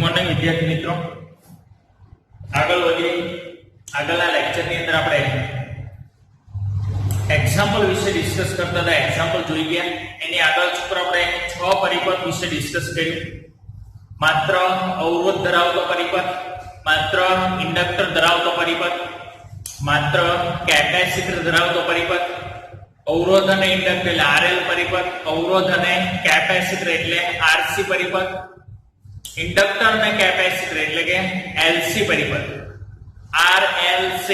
Morning વિદ્યાર્થી મિત્રો, આગળ વધીએ. આગળના લેક્ચરની અંદર આપણે એક્ઝામ્પલ વિશે ડિસ્કસ કરતા હતા. એક્ઝામ્પલ જોઈ ગયા. એની આગળ છોકરા આપણે 6 પરિપથ વિશે ડિસ્કસ કર્યું. માત્ર અવરોધ ધરાવતો પરિપથ, માત્ર ઇન્ડક્ટર ધરાવતો પરિપથ, માત્ર કેપેસિટર ધરાવતો પરિપથ, અવરોધ અને ઇન્ડક્ટર એટલે RL પરિપથ, અવરોધ અને કેપેસિટર એટલે RC પરિપથ, ઇન્ડક્ટર અને કેપેસિટર એટલે કે LC પરિપથ. RLC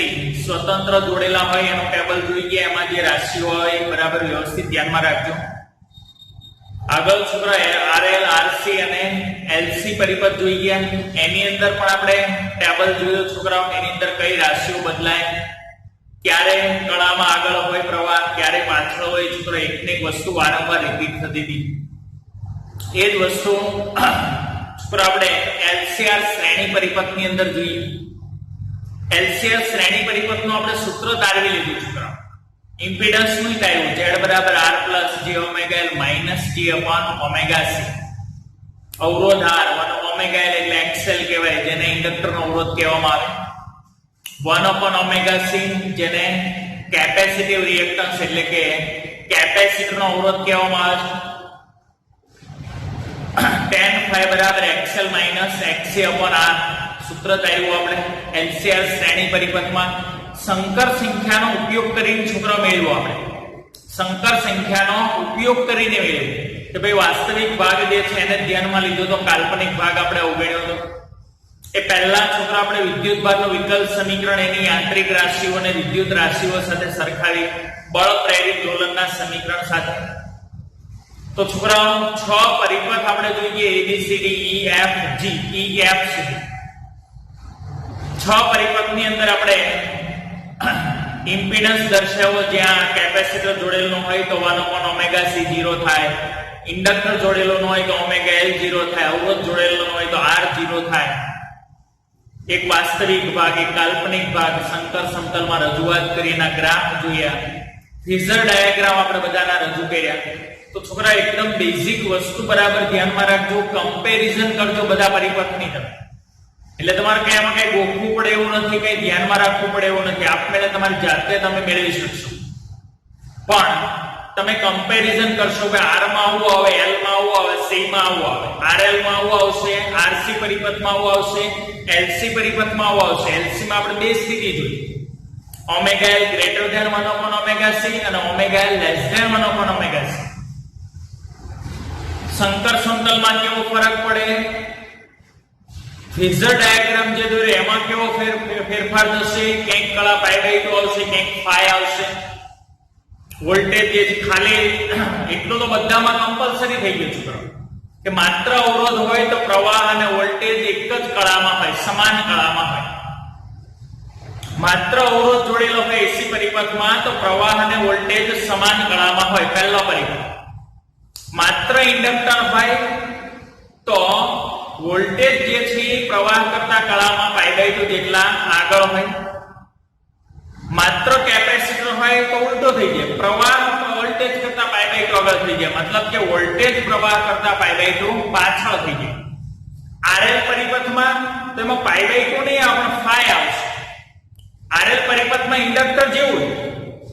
સ્વતંત્ર જોડેલા હોય એનો ટેબલ જોઈ ગયા. એમાં જે રાશિઓ હોય બરાબર વ્યવસ્થિત ધ્યાનમાં રાખજો. આગળ છોકરા RL, RC અને LC પરિપથ જોઈ ગયા. એની અંદર પણ આપણે ટેબલ જોયું છોકરાઓ. એની અંદર કઈ રાશિઓ બદલાય, ક્યારે કળામાં આગળ હોય પ્રવાહ, ક્યારે પાછળ હોય. છોકરા એકને એક વસ્તુ વારંવાર રિપીટ થતી હતી. એ જ વસ્તુ આપણે LCR શ્રેણી પરિપથની અંદર જોઈએ. LCR શ્રેણી પરિપથનું આપણે સૂત્ર તારવી લીધું છોકરા. ઇમ્પિડન્સ નું કાયું Z બરાબર R plus J omega L minus J upon omega C. અવરોધ R 1 ઓમેગા L એટલે XL કહેવાય, જેને ઇન્ડક્ટરનો અવરોધ કહેવામાં આવે. 1 અપોન ઓમેગા C જેને કેપેસિટિવ રિએક્ટન્સ એટલે કે કેપેસિટરનો અવરોધ કહેવામાં આવે છે. tan phi બરાબર XL minus XC upon R. સૂત્ર તાર્યું આપણે LCR શ્રેણી પરિપથમાં. સંકર સંખ્યાનો ઉપયોગ કરીને છોકરા મેળવો. આપણે સંકર સંખ્યાનો ઉપયોગ કરીને મેળવો કે ભાઈ વાસ્તવિક ભાગ જે છે એને ધ્યાનમાં લીધો તો કાલ્પનિક ભાગ આપણે અવગણ્યો હતો. એ પહેલા છોકરા આપણે વિદ્યુત ભારનું વિકલ સમીકરણ એની યાંત્રિક રાશિઓ અને વિદ્યુત રાશિઓ સાથે સરખાવી બળ પ્રેરિત દોલનના સમીકરણ સાથે. તો છોકરાઓ 6 પરિપથ આપણે જોઈએ. ABCD EF G EF સુધી 6 પરિપથની અંદર આપણે ઇમ્પિડન્સ દર્શાવો. જ્યાં કેપેસિટર જોડેલો હોય તો 1 upon omega C 0 થાય. ઇન્ડક્ટર જોડેલો ન હોય તો omega L 0 થાય. અવરોધ જોડેલો ન હોય તો R 0 થાય. એક વાસ્તવિક ભાગ, એક કાલ્પનિક ભાગ સંકર સમતલમાં રજૂઆત કરીને ગ્રાફ જોયા. ફેઝર ડાયાગ્રામ આપણે બધાના રજૂ કર્યા. તો છોકરા એકદમ બેઝિક વસ્તુ બરાબર ધ્યાનમાં રાખજો. કમ્પેરિઝન કરજો બધા પરિપથની તમે. એટલે તમારે કઈ આમાં કઈ ગોખવું પડે એવું નથી, કઈ ધ્યાનમાં રાખવું પડે એવું નથી. આપમેળે તમારી જાતે તમે મેળવી શકશો. પણ તમે કમ્પેરિઝન કરશો કે R માં આવું આવે, L માં આવું આવે, C માં આવું આવે, RL માં આવું આવશે, RC પરિપથમાં આવું આવશે, LC પરિપથમાં આવું આવશે. LC માં આપણે બે સ્થિતિ જોઈ. Omega L greater than 1 upon omega C અને omega L less than 1 upon omega C. સંકર સમતલમાં કેવો ફરક પડે, ફેઝર ડાયાગ્રામ જે દોર્યો એમાં કેવો ફેરફાર થશે. ક્યાંક કળા પાઈ બાય 2 આવશે, ક્યાંક ફાઈ આવશે. વોલ્ટેજ જે ખાલી એટલું તો બધામાં કમ્પલસરી થઈ ગયું છે કે માત્ર અવરોધ હોય તો પ્રવાહ અને વોલ્ટેજ એક જ કળામાં હોય, સમાન કળામાં હોય. માત્ર અવરોધ જોડેલો હોય AC પરિપથમાં તો પ્રવાહ અને વોલ્ટેજ સમાન કળામાં હોય. પહેલો પરિપથ. માત્ર ઇન્ડક્ટર હોય તો વોલ્ટેજ જે છે પ્રવાહ કરતા કળામાં પાઈ બાય 2 જેટલા આગળ હોય. માત્ર કેપેસિટર હોય તો ઉલટો થઈ જાય. પ્રવાહ વોલ્ટેજ કરતા પાઈ બાય 2 આગળ થઈ જાય. મતલબ કે વોલ્ટેજ પ્રવાહ કરતા પાઈ બાય 2 પાછળ થઈ જાય. RL પરિપથમાં તો એમાં પાઈ બાય 2 નહીં, આપણે ફાઈ આવશે. RL પરિપથમાં ઇન્ડક્ટર જેવું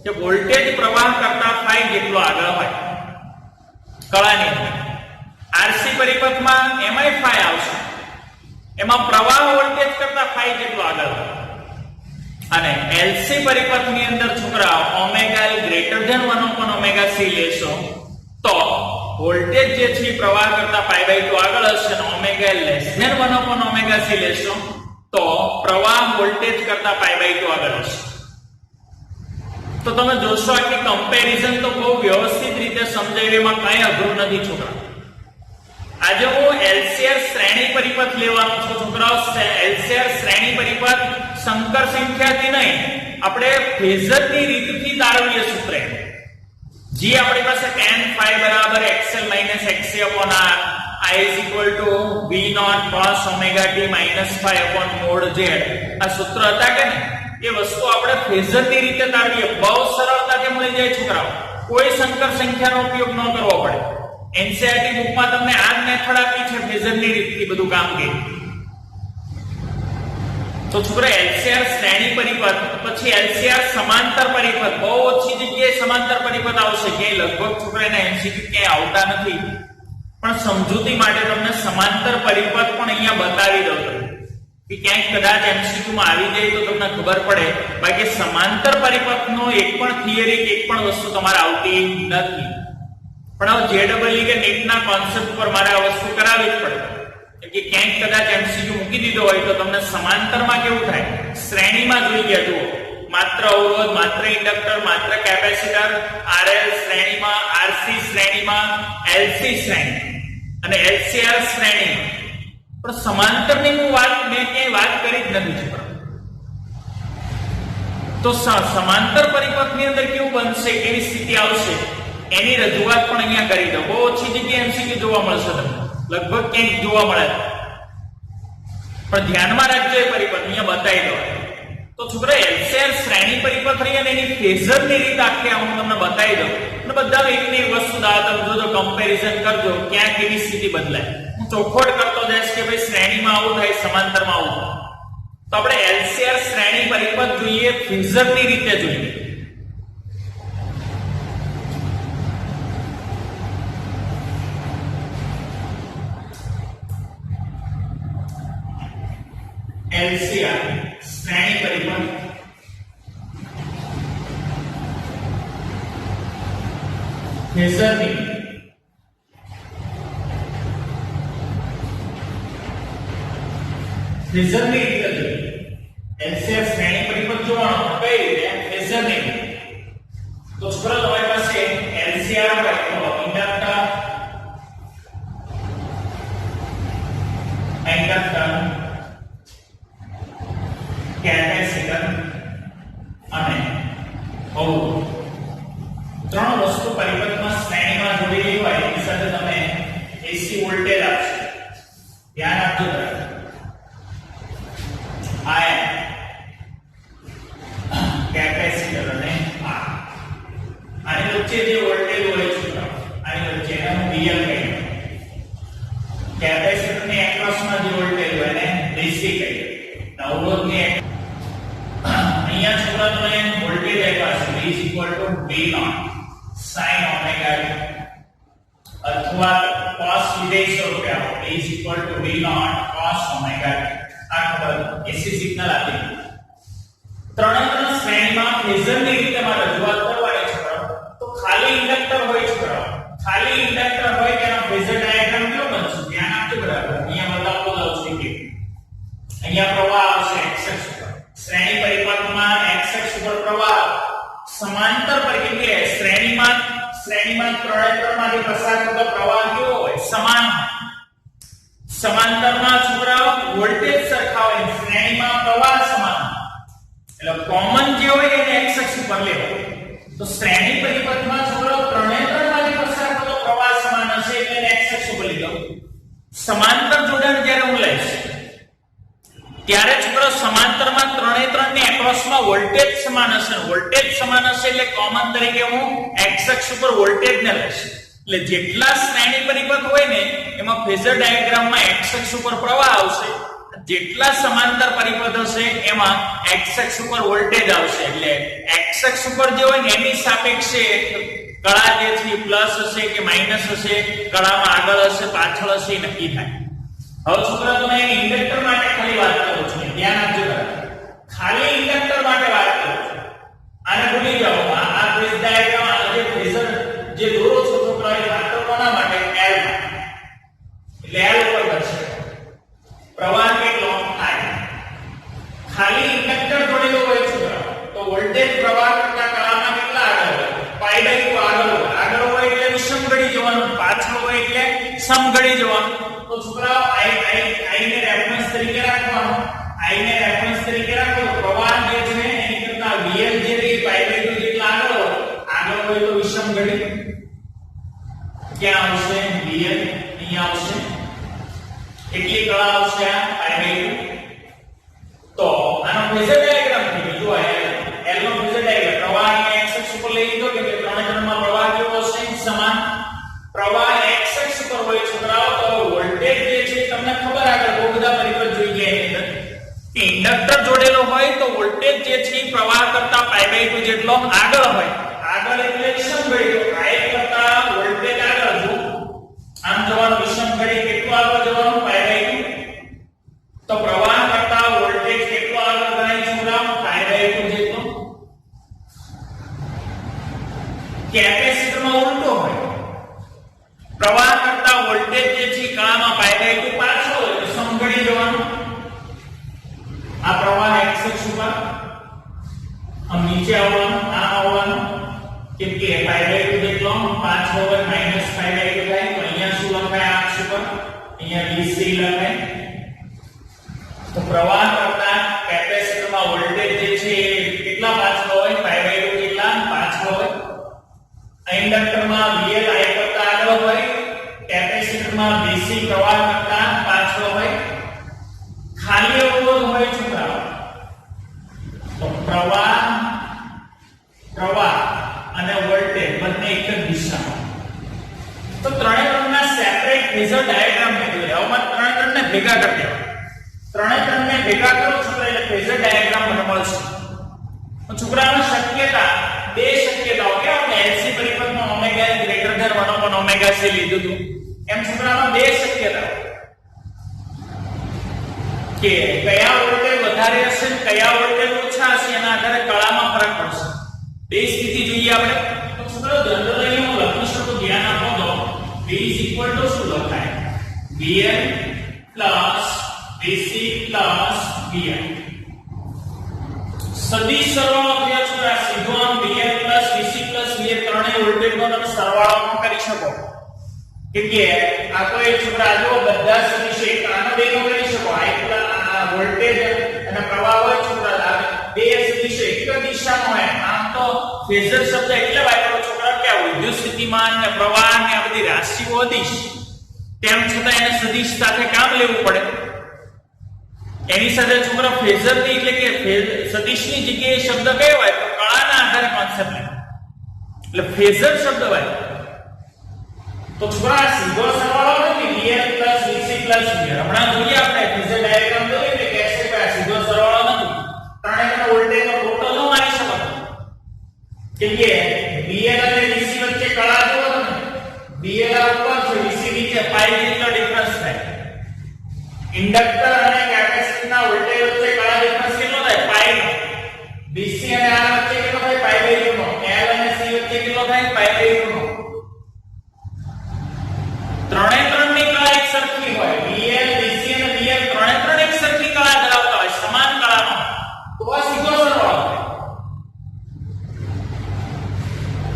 કે વોલ્ટેજ પ્રવાહ કરતા ફાઈ જેટલો આગળ હોય કળાની અંદર. RC પરિપથમાં એમાંય ફાઈ આવશે. એમાં પ્રવાહ વોલ્ટેજ કરતા ફાઈ જેટલો આગળ હોય. અને LC પરિપથની અંદર છોકરા omega L greater than 1 upon omega C લેશો તો વોલ્ટેજ જે છે પ્રવાહ કરતા પાઈ બાય 2 આગળ હશે. અને omega L less than 1 upon omega C લેશો તો પ્રવાહ વોલ્ટેજ કરતા પાઈ બાય 2 આગળ હશે. તો તમે જોશો આ કે કમ્પેરિઝન તો બહુ વ્યવસ્થિત રીતે સમજાવવામાં કઈ અઘરું નથી છોકરા. આજે હું LCR શ્રેણી પરિપથ લેવાનો છું છોકરાઓ. LCR શ્રેણી પરિપથ સંકર સંખ્યાથી નહીં, આપણે ફેઝરની રીતથી તારવીએ સૂત્ર. જે આપણી પાસે tan phi બરાબર XL minus XC upon R I is equal to V naught cos omega t minus phi upon mod Z. આ સૂત્ર હતા કે ને, એ વસ્તુ આપણે ફેઝરની રીતે તારવીએ. બહુ સરળતાથી મળી જાય છોકરાઓ. કોઈ સંકર સંખ્યાનો ઉપયોગ ન કરવો પડે. NCERT બુકમાં તમને આ જ મેથડ આપી છે ફેઝરની રીતથી બધું કામ કર્યું. તો છોકરા LCR શ્રેણી પરિપથ, પછી LCR સમાંતર પરિપથ. બહુ ઓછી જગ્યાએ સમાંતર પરિપથ આવશે, કે લગભગ છોકરા એના MCQ ક્યાંય આવતા નથી, પણ સમજૂતી માટે તમને સમાંતર પરિપથ પણ અહીંયા બતાવી દઉં કે ક્યાંક કદાચ MCQ માં આવી જાય તો તમને ખબર પડે. બાકી સમાંતર પરિપથનો એક પણ થિયરી કે એક પણ વસ્તુ તમારે આવતી નથી. પણ હવે JEE કે નીટના કોન્સેપ્ટ પર મારે આ વસ્તુ કરાવવી જ પડે કે ક્યાંક કદાચ MCQ મૂકી દીધો હોય તો તમને સમાંતરમાં કેવું થાય, શ્રેણીમાં જોઈ ગયા જુઓ, માત્ર અવરોધ, માત્ર ઇન્ડક્ટર, માત્ર કેપેસિટર, RL શ્રેણીમાં, RC શ્રેણીમાં, LC શ્રેણી અને LCR શ્રેણી. પણ સમાંતરની હું વાત મેં ક્યાંય વાત કરી જ નથી. તો સમાંતર પરિપથની અંદર કેવું બનશે, કેવી સ્થિતિ આવશે એની રજૂઆત પણ અહીંયા કરી દો. બહુ ઓછી જગ્યાએ MCQ જોવા મળશે તમને, લગભગ ક્યાંક જોવા મળે, પણ ધ્યાનમાં રાખજો એ પરિપથ અહીંયા બતાવી દો. તો છોકરા LCR શ્રેણી પરિપથ રહી અને એની ફેઝરની રીત આખી હું તમને બતાવી દઉં અને બધા એકની એક વસ્તુ દાખલ જોજો, કમ્પેરિઝન કરજો ક્યાં કેવી સ્થિતિ બદલાય. હું ચોખવટ કરતો જઈશ કે ભાઈ શ્રેણીમાં આવું થાય, સમાંતરમાં આવું થાય. તો આપણે LCR શ્રેણી પરિપથ જોઈએ, ફેઝરની રીતે જોઈએ. LCR શ્રેણી પરિપથ ફેઝરની રીતે જોઈએ. LCR શ્રેણી પરિપથ જોવાનો કઈ રીતે, ફેઝરની. તો છોકરા તમારી પાસે LCR હોય તો ઇન્ડક્ટર, કેપેસિટર અને અવરોધ, ત્રણ વસ્તુ પરિપથમાં શ્રેણીમાં જોડેલી હોય એની સાથે તમે AC વોલ્ટેજ આપશો. ધ્યાન આપજો. આ કેપેસિટર અને આની વચ્ચે જે વોલ્ટેજ હોય છે આની વચ્ચે એને હું VL કહીએ. કેપેસિટરની એક્રોસમાં જે વોલ્ટેજ હોય એને DC કહીએ. અવરોધની અહીંયા છોકરા તમે વોલ્ટેજ આપ્યા છે V sin omega અથવા cos વિધેય સ્વરૂપે આપો V cos omega. આ ખબર AC સિગ્નલ આપી. ત્રણેયના શ્રેણીમાં ફેઝરની રીતે મારે રજૂઆત કરવાની છે. તો ખાલી ઇન્ડક્ટર હોય છે, ખાલી ઇન્ડક્ટર હોય તેનો ફેઝર ડાયાગ્રામ કેવો બનશે, ધ્યાન આપજો બરાબર. અહીંયા બતાવતો જાઉં છું કે અહીંયા પ્રવાહ આવશે x અક્ષ ઉપર, શ્રેણી પરિપથમાં x અક્ષ ઉપર પ્રવાહ સમાંતર પરિપથ, શ્રેણીમાં ત્રણેયમાંથી પસાર થતો પ્રવાહ કેવો હોય, સમાન. સમાંતરમાં છોકરાઓ વોલ્ટેજ સરખા હોય, શ્રેણીમાં પ્રવાહ સમાન. એટલે કોમન જે હોય એને x અક્ષ ઉપર લેવાય. તો શ્રેણી પરિપથમાં છોકરાઓ ત્રણેયમાંથી પસાર થતો પ્રવાહ સમાન હશે એટલે એને x અક્ષ ઉપર લીધો. સમાંતર જોડાણ જ્યારે હું લઈશ ત્યારે છોકરાઓ સમાંતરમાં ત્રણની એક્રોસમાં વોલ્ટેજ સમાન હશે. વોલ્ટેજ સમાન હશે એટલે કોમન તરીકે હું x અક્ષ ઉપર વોલ્ટેજ ને લઈશ. એટલે જેટલા શ્રેણી પરિપથ હોય ને એમાં ફેઝર ડાયાગ્રામમાં x અક્ષ ઉપર પ્રવાહ આવશે, જેટલા સમાંતર પરિપથ હશે એમાં x અક્ષ ઉપર વોલ્ટેજ આવશે. એટલે x અક્ષ ઉપર જે હોય ને એની સાપેક્ષે કળા જે છે પ્લસ હશે કે માઈનસ હશે, કળામાં આગળ હશે પાછળ હશે નક્કી થાય. હવે છોકરા તમે ઇન્ડક્ટર માટે ખાલી વાત કરું છું, ધ્યાન આપજો. ખાલી ઇન્ડક્ટર માટે વાત કરું છું, આને ભૂલી જાઓ. આ ફેઝ ડાયાગ્રામ, આ જે ફેઝર જે દોરો છો છોકરા એ માત્ર કોના માટે, L માટે. એટલે L ઉપર બનશે પ્રવાહ કેટલો I. ખાલી ઇન્ડક્ટર જોડેલો હોય છોકરા તો વોલ્ટેજ પ્રવાહ કરતા કળામાં કેટલા આગળ હોય, π/2 આગળ હોય એટલે વિષમગળી જવાનું, પાછળ હોય એટલે સમગળી જવાનું. તો છોકરાઓ I ને રેફરન્સ તરીકે રાખવાનો. I ને રેફરન્સ તરીકે રાખો. પ્રવાહ જે છે એની કરતા VL જે છે π/2 જેટલા આગળ હોય તો વિષમગળી ક્યાં આવશે, VL અહીંયા આવશે. એટલી કળા આવશે આ π/2. તો આનો ફેઝર ડાયાગ્રામ થઈ ગયો. જો L નો ફેઝર ડાયાગ્રામ, પ્રવાહ x અક્ષ ઉપર લઈ લીધો કે ત્રણેયમાં પ્રવાહ કેવો હશે, સમાન. પ્રવાહ x અક્ષ ઉપર હોય છોકરાઓ તો વોલ્ટેજ જે છે તમને ખબર આગળ બહુ બધા પરિપથ જોઈ ગયા એની અંદર કે ઇન્ડક્ટર જે છે પ્રવાહ કરતા π/2 જેટલો આગળ હોય, આગળ એટલે વિષમ ઘડી, તો I કરતા વોલ્ટેજ આગળ, જો આમ જવાનું વિષમ ઘડી કેટલું આગળ જવાનું π/2, તો પ્રવાહ કરતા વોલ્ટેજ કેટલો આગળ ગણાય છોકરા π/2 જેટલો. કેપેસિટરમાં ઉલટો હોય, પ્રવાહ કરતા વોલ્ટેજ જે છે કણામાં π/2 પાછો હોય તો સમઘડી જવાનું. આ પ્રવાહ x અક્ષ ઉપર આમ નીચે આવવાનું, આ આવવાનું, કેમ કે π/2 જેટલો પાછો હોય -π/2 થાય, તો અહીંયા શું લખાય આ અક્ષ ઉપર, અહીંયા BC લખાય. તો પ્રવાહ કરતા કેપેસિટરમાં વોલ્ટેજ જે છે કેટલા પાછળ હોય, π/2 કેટલા પાછળ હોય. ઇન્ડક્ટરમાં VL I કરતા આગળ હોય, કેપેસિટરમાં BC પ્રવાહ કરતા પાછળ હોય. ખાલી અવરોધ હોય છોકરાઓ, તો પ્રવાહ અને વોલ્ટેજ બંને એક જ દિશામાં. તો ત્રણેયના સેપરેટ ફેઝર ડાયાગ્રામ મેળવી લે. હવે ત્રણેયને ભેગા કરી દેવા, ત્રણેયને ભેગા કરો છોકરા એટલે ફેઝર ડાયાગ્રામ મને મળશે. તો છોકરાઓની શક્યતા, બે શક્યતાઓ કે આપણે LC પરિપથમાં omega greater than 1 omega c લીધું હતું, એમ છોકરાઓમાં બે શક્યતાઓ કે કયા વોલ્ટેજ વધારે હશે ને કયા વોલ્ટેજ ઓછા હશે, એના આધારે કળામાં ફરક પડશે. બે સ્થિતિ જોઈએ આપણે. તો છોકરાઓ જનરલી હું લખી શકું, ધ્યાન આપો તો V શું લખાય, VL VC VI. સદિશ સરવાળો થયો છોકરા, સીધો આમ VL VC VI ત્રણેય વોલ્ટેજનો તમે સરવાળો કરી શકો. કે આ કોઈ છોકરા જો બધા સદિશ એક આનો બેનો કરી શકો. આ વોલ્ટેજ અને પ્રવાહ હોય છોકરા, બે સદિશ એક જ દિશામાં હોય. આમ તો ફેઝર શબ્દ એટલે વાપરો છોકરા કે આ વિદ્યુત સ્થિતિમાન ને પ્રવાહ ને આ બધી રાશિઓ અદિશ, તેમ છતાં એને સદિશ સાથે કામ લેવું પડે. એની સાથે છોકરા ફેઝર ની એટલે કે સદિશની જગ્યાએ શબ્દ કયો હોય તો કળાના આધારે કોન્સેપ્ટ લે, એટલે ફેઝર શબ્દ હોય. તો છોકરા સીધો સરવાળો નથી VL VC VI. હમણાં જોઈએ આપણે ફેઝર ડાયાગ્રામ જોઈએ એટલે કહેશે કે આ સીધો સરવાળો નથી. ત્રણેયના વોલ્ટેજનો ટોટલ ન માની શકો, કેમ કે VL અને VC વચ્ચે કળા જુઓ તમે, VL ઉપર છે VC નીચે, π જેટલો ડિફરન્સ થાય. ઇન્ડક્ટર અને કેપેસિટરના વોલ્ટેજ વચ્ચે કળા ડિફરન્સ કેટલો થાય, π નો. VC અને R વચ્ચે કેટલો થાય, π/2 નો. L અને C વચ્ચે કેટલો થાય, π/2 નો. ત્રણની કળા એક સરખી હોય, VL VC અને VL ત્રણ એક સરખી કળા ધરાવતા હોય, સમાન કળામાં, તો આ સીધો સરવાળો થાય.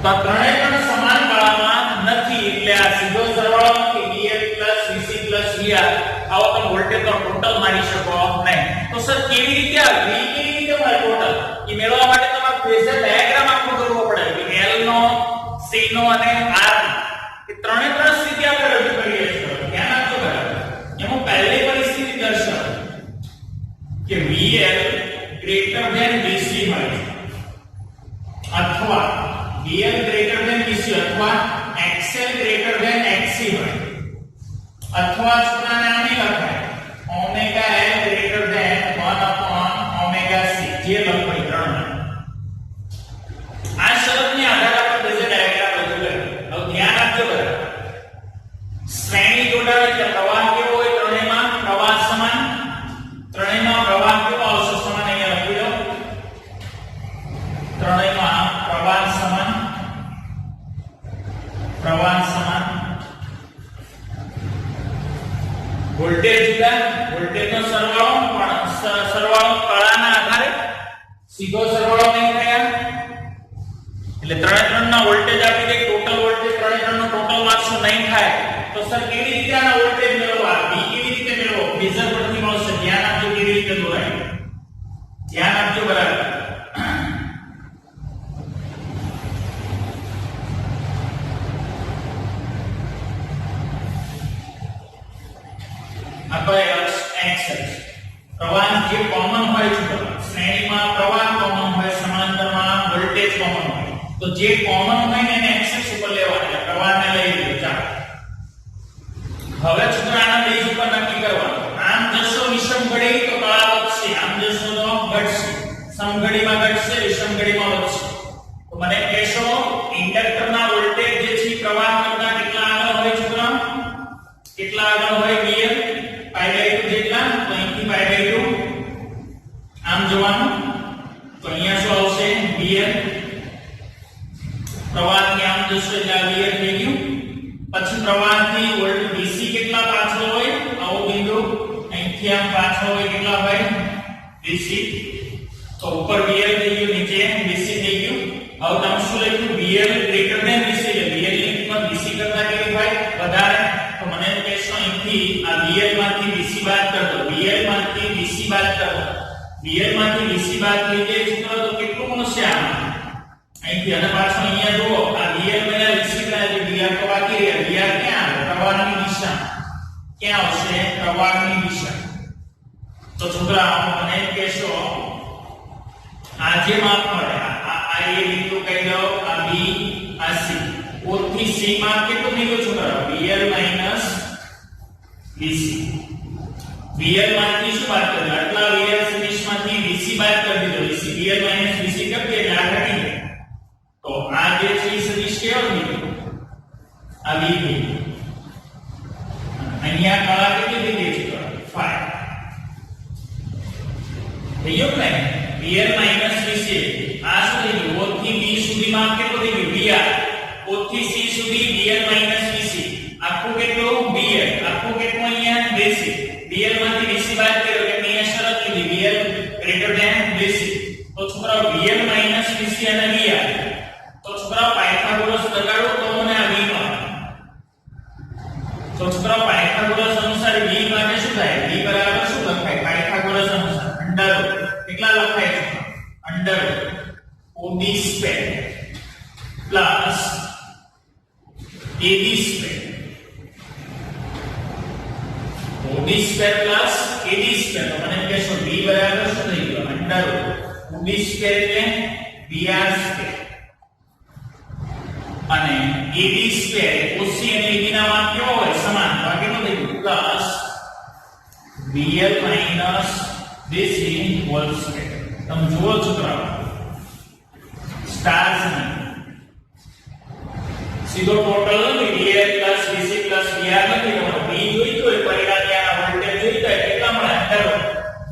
તો ત્રણ સમાન કળામાં નથી એટલે આ સીધો સરવાળો નથી. VL VC VI આવો તમે વોલ્ટેજનો ટોટલ મારી શકો નહીં. તો સર કેવી રીતે આ V કેવી રીતે મળે ટોટલ, એ મેળવવા માટે તમારે ફેઝર ડાયાગ્રામ આખો દોરવો પડે. L નો, C નો અને R નો, એ ત્રણે સ્થિતિ આપણે રજૂ કરીએ છીએ. ધ્યાન આપજો બરાબર. એમાં પહેલી પરિસ્થિતિ દર્શાવો કે VL ગ્રેટર ધેન VC હોય, અથવા VL ગ્રેટર ધેન VC, અથવા XL ગ્રેટર ધેન XC હોય, અથવા સૂત્રને આમ નહીં લખાય ઓમેગા L ગ્રેટર ધેન 1/ઓમેગા C, જે લખાય ત્રણ. આ શરતને આધારે આપણે ફેઝર ડાયાગ્રામ રજૂ કરીએ. હવે ધ્યાન આપજો બરાબર. શ્રેણી જોડાણ એટલે પ્રવાહ કેવો હોય, ત્રણેયમાં પ્રવાહ સમાન. ત્રણેયમાં પ્રવાહ કેવો આવશે, સમાન. અહીંયા લખી દો, ત્રણેયમાં પ્રવાહ સમાન, પ્રવાહ સમાન. વોલ્ટેજ જુદા, વોલ્ટેજનો સરવાળો પણ સરવાળો કળાના આધારે, સીધો સરવાળો નહીં થાય. એટલે ત્રણના વોલ્ટેજ આપી દે, ટોટલ વોલ્ટેજ ત્રણનો ટોટલ માર્ક્સ નહીં થાય. તો સર કેવી રીતે આના વોલ્ટેજ મેળવવા, V કેવી રીતે મેળવવો, ફેઝર પરથી મળશે. ધ્યાન આપજો કેવી રીતે દોરાય, ધ્યાન આપજો બરાબર. પ્રવાહ જે કોમન હોય છે, શ્રેણીમાં પ્રવાહ કોમન હોય, સમાંતરમાં વોલ્ટેજ કોમન હોય. તો જે કોમન હોય ને એને એક્સિસ ઉપર લેવાના, પ્રવાહને લઈ લો. ચાલો હવે છોકરાના બેઝ ઉપર નક્કી કરવાનું. આમ જશો વિષમ ઘડી તો કળા વધશે, આમ જશો તો ઘટશે. સમઘડીમાં ઘટશે વિષમઘડીમાં વધશે. તો મને કહેશો ઇન્ડક્ટરના વોલ્ટેજ જે છે પ્રવાહ કરતા કેટલા આગળ હોય છોકરા? કેટલા આગળ હોય? VL π/2 જેટલા. તો અહીંથી π/2 આમ જોવાનું. તો અહીંયા શું આવશે? VL. પ્રવાહથી આમ જશે એટલે આ VL થઈ ગયું. પછી પ્રવાહથી વોલ્ટેજ VC કેટલા પાછળ હોય? આવો બિંદુ અહીંથી આમ પાછળ હોય કેટલા હોય? VC. તો ઉપર VL થઈ ગયું, નીચે VC થઈ ગયું. હવે તમે શું લખ્યું? VL greater than VC. VL ની કિંમત VC કરતા કેટલી હોય? વધારે. તો મને કહેશો અહીંથી આ VL માંથી VC બાદ કર દો. VL માંથી VC બાદ કર દો. VL માંથી VC બાદ થઈ જાય છોકરા તો કેટલું મળશે આમાં? અહીંથી અને પાછો અહીંયા જુઓ આ VL બન્યા VC બન્યા જે VR તો બાકી રહ્યા. VR ક્યાં આવે? પ્રવાહની દિશા. ક્યાં આવશે? પ્રવાહની દિશા. તો છોકરા મને કહેશો આ જે માપ મળે આ એ બિંદુ કહી દો, આ B, આ C. O થી C માપ કેટલું થઈ ગયું છોકરા? VL minus VC. VL માંથી શું બાદ કરી? આટલા VL સદિશ માંથી VC બાદ કરી દીધો. VL minus VC કરી દે એટલે આ ઘટી જાય. તો આ જે છે એ સદિશ કેવો થઈ ગયો? આ B થઈ ગયો. અહીંયા કળા કેટલી થઈ ગઈ છે? 5 થઈ ગયો ને? VL minus VC. આ શું થઈ ગયું? O થી B સુધીમાં કેટલું થઈ ગયું? VR. O થી C સુધી VL minus VC. આખું કેટલું? VL. આખું કેટલું અહીંયા? VC. VL માંથી VC બાદ કર્યો એટલે અહીંયા શરત લીધી VL greater than VC. તો છોકરાઓ VL minus VC અને VR. તો છોકરાઓ પાયથાગોરસ લગાડો તો મને આ V મળે. તો છોકરાઓ પાયથાગોરસ અનુસાર V માટે શું થાય? V બરાબર શું લખાય? પાયથાગોરસ અનુસાર અંડર કેટલા લખાય છે? Under OB square plus AB square. OB square plus AB square. તો મને કહેશો V બરાબર શું થઈ ગયું? અંડર OB સ્ક્વેર એટલે VR સ્ક્વેર અને AB સ્ક્વેર OC અને AB ના માપ કેવો હોય? સમાન. તો આ કેટલું થઈ ગયું? Plus VL minus VC whole square. તમે જુઓ છોકરાઓ સ્ટાર્સ ને સીધો ટોટલ નથી. VL plus VC plus VR નથી. V જોઈતો હોય પરિણામિયાના વોલ્ટેજ જોઈતો હોય કેટલા મળે? Under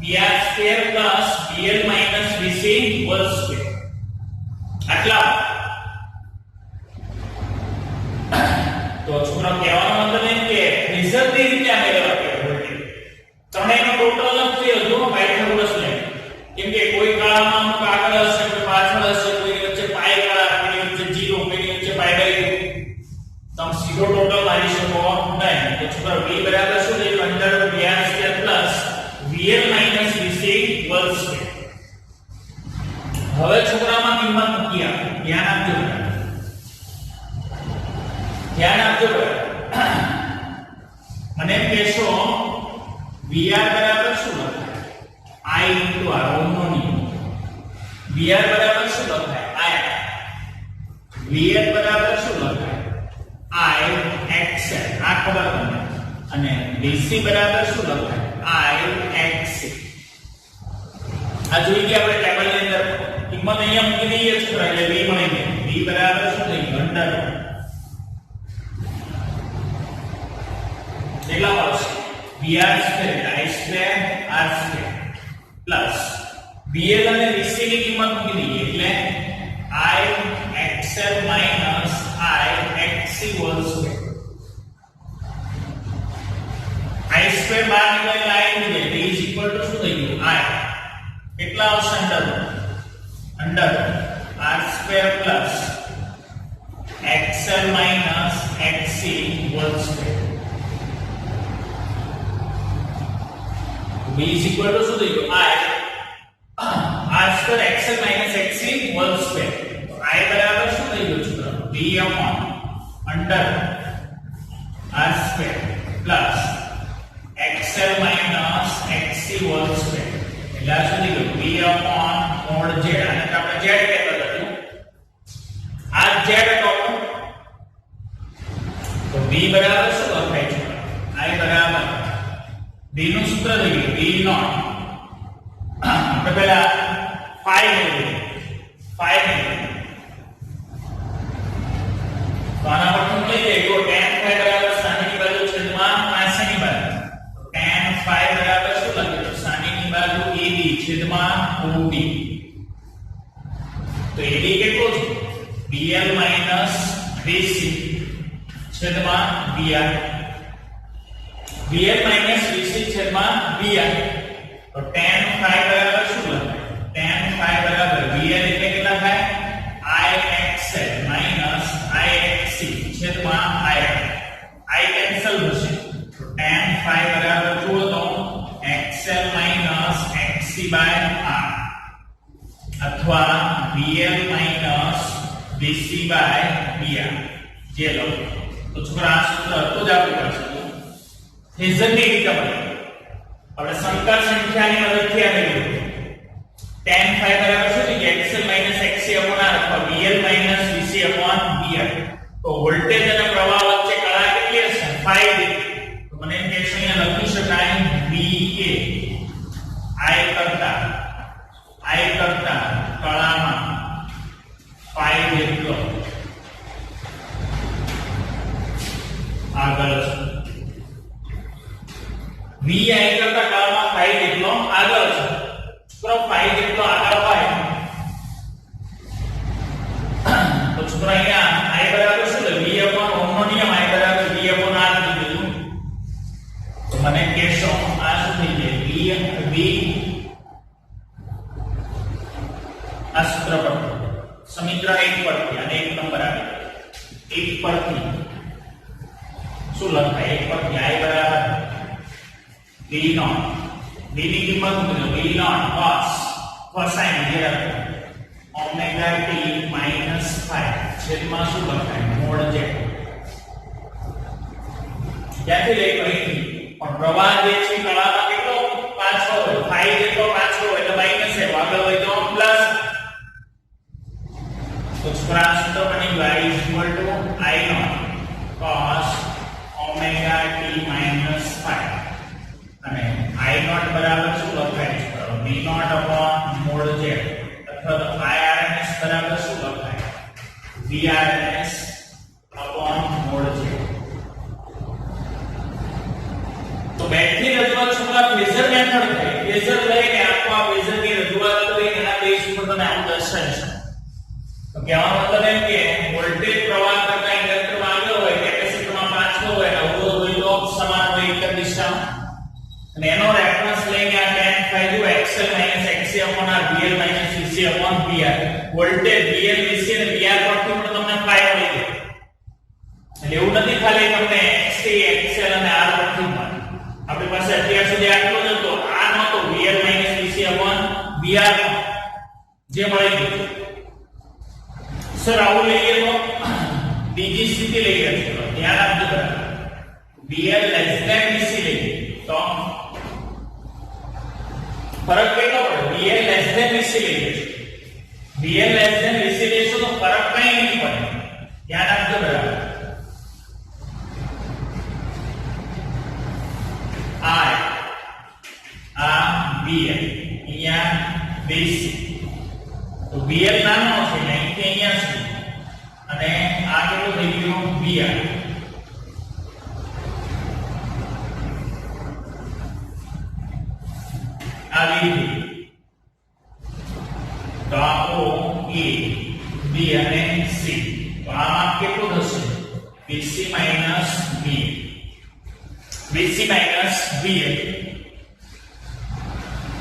VR square plus VL minus VC whole square. આટલા. તો છોકરાઓ કહેવાનો મતલબ એમ કે રિઝલ્ટની રીતે આ મેળવવા પડે વોલ્ટેજ. ત્રણેયનો ટોટલ નથી થયો. જો પાયથાગોરસ લે કેમ કે કોઈ કાળામાં અમુક આગળ હશે, કોઈ પાછળ હશે, કોઈ વચ્ચે પાય કાળા, કોઈ વચ્ચે 0, કોઈ વચ્ચે π/2. તમે સીધો ટોટલ મારી શકો નહીં. તો છોકરા V બરાબર શું થઈ ગયું? Under VR square plus VL minus VC whole square. હવે છોકરામાં કિંમત મૂકી આપો. ધ્યાન આપજો. ધ્યાન આપજો. મને એમ કહેશો VR બરાબર શું લખાય? I into R. ઓહમનો નિયમ. VR બરાબર શું લખાય? I. VL બરાબર શું લખાય? I XL. આ ખબર તમને. અને VC બરાબર શું લખાય? I XC. આ જોઈ ગયા આપણે ટેબલ ની અંદર કિંમત અહીંયા મૂકી દઈએ છોકરા એટલે V મળી ગઈ. V બરાબર શું થઈ ગયું? અંડર કેટલા આવશે? VR square I square R square plus VL અને VC ની કિંમત મૂકી દઈએ એટલે I XL minus I XC whole square. I square બહાર નીકળે એટલે I થઈ જાય. is equal to શું થઈ ગયું? I. કેટલા આવશે? Under R square plus XL minus XC whole square. V is equal to શું થઈ ગયું? I. R square XL minus XC whole square. તો I બરાબર શું થઈ ગયું છોકરા? V upon under R square plus XL minus XC whole square. એટલે આ શું થઈ ગયું? V upon mod Z. આને આપણે Z કહેતા હતા. આ Z હતો. તો V બરાબર શું લખાય છે? I બરાબર V નું સૂત્ર થઈ ગયું V નોટ. આપણે પહેલા phi છેદમાં OD. તો AD કેટલો છે? BL માઈનસ BC છેદમાં BR. BL માઈનસ BC છેદમાં BR. તો tan phi બરાબર શું લખાય? tan phi બરાબર BL એટલે કેટલા થાય? IXL માઈનસ IXC છેદમાં IR. I કેન્સલ થશે. તો tan phi બરાબર જુઓ તો XL minus XC by R અથવા BL minus BC by BR જે લો. તો છોકરા આ સૂત્ર તો જ આપણી પાસે ફેઝરની રીતે બને. આપણે સંકર સંખ્યાની મદદથી આ મેળવ્યું. tan phi બરાબર શું છે? XL minus XC upon R અથવા BL minus BC upon BR. તો વોલ્ટેજ અને પ્રવાહ વચ્ચે કળા કેટલી હશે? phi degree. તો મને એમ કહેશો અહીંયા લખી શકાય VA I કરતા કળામાં phi જેટલો આગળ છે. VI કરતા કળામાં phi જેટલો આગળ છે. છોકરા phi જેટલો આગળ હોય તો છોકરા અહીંયા I બરાબર શું લે? V upon ઓહમનો નિયમ I બરાબર V upon R લીધું. તો મને કહેશો આ શું થઈ જાય? V આ સૂત્ર પર સમીકરણ 1 પરથી અને 1 નંબર આવે 1 પરથી શું લખાય? 1 પરથી I બરાબર V0 V ની કિંમત મૂકો. V0 cos cosine જે રાખો omega t minus phi છેદમાં શું લખાય? Mode z. ત્યાંથી લઈ અહીંથી પણ પ્રવાહ જે છે કળામાં કેટલો પાછો હોય? phi જેટલો પાછો હોય એટલે માઈનસ છે, આગળ હોય તો પ્લસ. તો છોકરા સૂત્ર બની ગયું I0 cos omega t minus phi અને I0 બરાબર શું લખાય છે? V0 upon mod z અથવા તો IRMS બરાબર શું લખાય? VRMS upon mod z. તો બેટની રજૂઆત છોકરા ફેઝર મેથડ થાય. ફેઝર લઈને આખો આ ફેઝરની રજૂઆત કરીને એના બેઝ ઉપર તમે આમ દર્શાવી શકો. તો કહેવાનો મતલબ એમ કે વોલ્ટેજ પ્રવાહ કરતા ઇન્ડક્ટરમાં આગળ હોય, કેપેસિટરમાં પાછળ હોય, અવરોધ હોય તો સમાન હોય એક જ દિશામાં. અને એનો રેફરન્સ લઈને આ tan phi જો XL XC upon R BL BC upon BR voltage BL BC અને BR પરથી પણ તમને phi મળી જાય. એટલે એવું નથી ખાલી તમને XC XL અને R પરથી મળે. આપણી પાસે અત્યાર સુધી આટલો જ હતો. આ નતો BL BC upon BR જે મળી ગયું. સર આવું લઈએ તો બીજી સ્થિતિ લઈએ છીએ. ધ્યાન આપજો બરાબર. BL BC લઈએ તો ફરક કેટલો પડે? BL BC લઈએ છીએ. BL BC લેશો તો ફરક કઈ નહીં પડે. ધ્યાન આપજો બરાબર. આ BL અહીંયા BC. તો BL નાનો છે અહીંથી અહીંયા છે અને આ કેટલું થઈ ગયું? BR. આ લીધી તો આ O A B અને C. તો આમાં કેટલું થશે? BC minus BL. BC minus BL.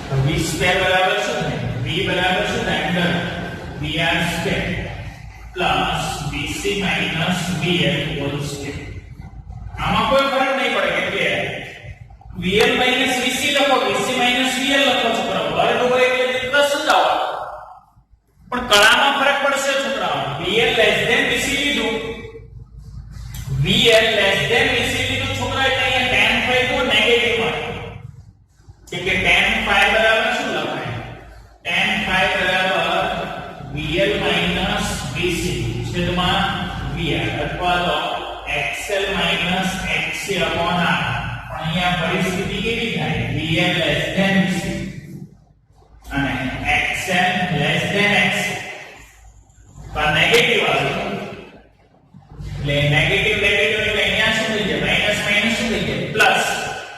તો V સ્ક્વેર બરાબર શું થાય? V બરાબર શું થાય? અંદર BR square plus BC minus BL whole square. આમાં કોઈ ફરક નહીં પડે કે VL minus VC લખો, VC minus VL લખો છોકરાઓ. વર્ગ હોય એટલે પ્લસ જ આવવાનું. પણ કળામાં ફરક પડશે છોકરાઓ. VL BC લીધું, VL BC લીધું છોકરા એટલે અહીંયા tan phi તો નેગેટિવ મળે. કે tan phi બરાબર શું લખાય? tan phi બરાબર VL minus BC છેદમાં VR અથવા તો XL minus XC upon R. અહીંયા પરિસ્થિતિ કેવી થાય? VL BC અને XL XC. તો નેગેટિવ આવ્યું એટલે નેગેટિવ એટલે અહીંયા શું થઈ જાય? માઈનસ માઈનસ શું થઈ જાય? પ્લસ.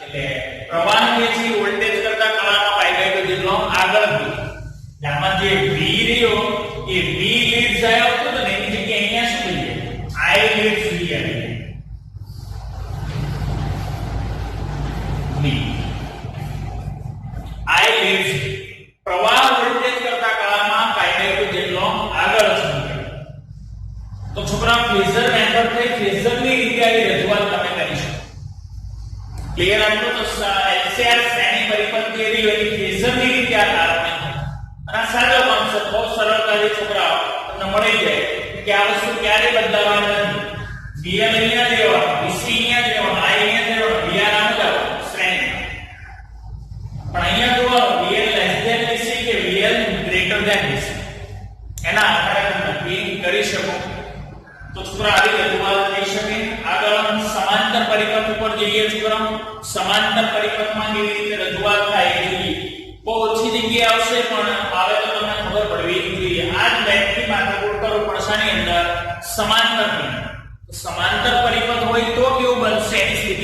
એટલે પ્રવાહ જે છે વોલ્ટેજ કરતા કળામાં પાઈ જેટલો આગળ બી. I live પ્રવાહ વોલ્ટેજ કરતા કાળમાં કાયદેસર જેટલો આગળ છે. તો છોકરા ફેઝર મેથડ થઈ ફેઝરની રીતે આવી રજૂઆત તમે કરી શકો. ક્લિયર આપો તો LCR શ્રેણી પરિપથ એવી હોય કે ફેઝરની રીતે આ કારણે અને આ સાદો કોન્સેપ્ટ બહુ સરળતાથી છોકરાઓ તમને મળી જાય કે આ વસ્તુ ક્યારે બદલાવાની નથી. BL અહીંયા જ રહેવાનું, BC અહીંયા જ રહેવાનું, I અહીંયા જ રહેવાનું, VR આમ જ આવવાનું શ્રેણી. પણ અહીંયા જોવાનું VL less than BC કે VL greater than BC એના આધારે તમે નક્કી કરી શકો. તો છોકરા આવી રજૂઆત થઈ શકે. આગળ સમાંતર પરિપથ ઉપર જઈએ છોકરા. સમાંતર પરિપથમાં કેવી રીતે રજૂઆત થાય એ જોઈએ. બહુ ઓછી જગ્યાએ આવશે પણ આવે તો તમને ખબર પડવી જોઈએ. આ જ મેથની માથાકૂટ કરો પણ શાની અંદર સમાંતર પરિપથ હોય તો કેવું બનશે એની સ્થિતિ